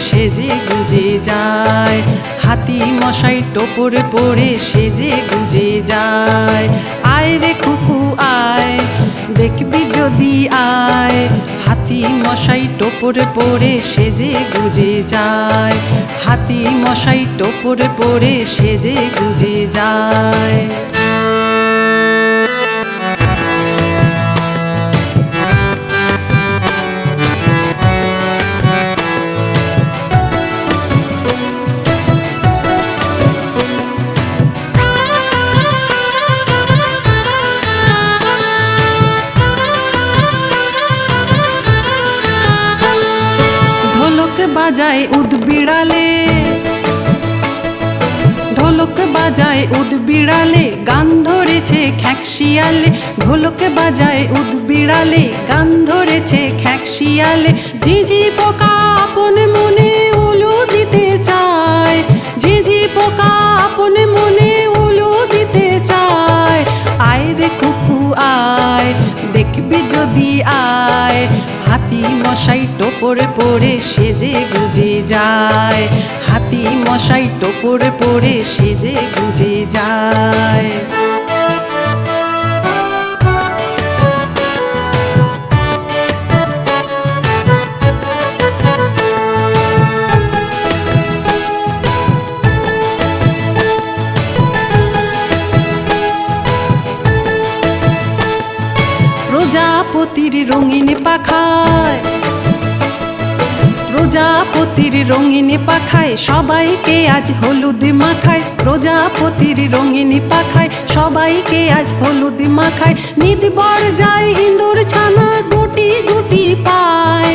সেজে গুজে যায়, হাতি মশাই টোপরে পড়ে সেজে গুজে যায়। আয় রে খুকু আয়, দেখবি যদি আয়, হাতি মশাই টোপরে পড়ে সেজে গুজে যায়, হাতি মশাই টোপরে পড়ে সেজে গুজে যায়। ঢোলক বাজায় উদ বিড়ালে, ঢোলক বাজায় উদ বিড়ালে, গান ধরেছে খ্যাঁক শিয়ালে। ঢোলক বাজায় উদ বিড়ালে, গান ধরেছে খ্যাঁক শিয়ালে। ঝিঝি পোকা আপন মনে উলু দিতে চায়, ঝিঝি পোকা আপন মনে উলু দিতে চায়। আয় রে খুকু আয়, দেখবি যদি আয়, হাতি মশাই টোপরে পড়ে সেজে গুজে যায়, হাতি মশাই টোপরে পড়ে সেজে গুজে যায়। প্রজাপতির রঙিন পাখায়, প্রজাপতির রঙিন পাখায় সবাইকে আজ হলুদ মাখায়, প্রজাপতির রঙিন পাখায় সবাইকে আজ হলুদ মাখায়। নিতবর যায় ইঁদুর ছানা গুটি গুটি পায়,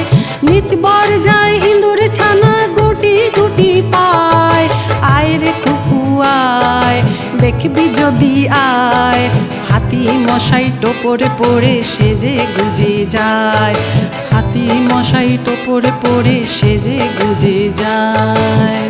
নিতবর যায় ইঁদুর ছানা গুটি গুটি পায়। আয় রে খুকু আয়, দেখবি যদি আয়, হাতি মশাই টোপরে পড়ে সেজে গুজে যায়, হাতি মশাই টোপরে পড়ে সেজে গুজে যায়।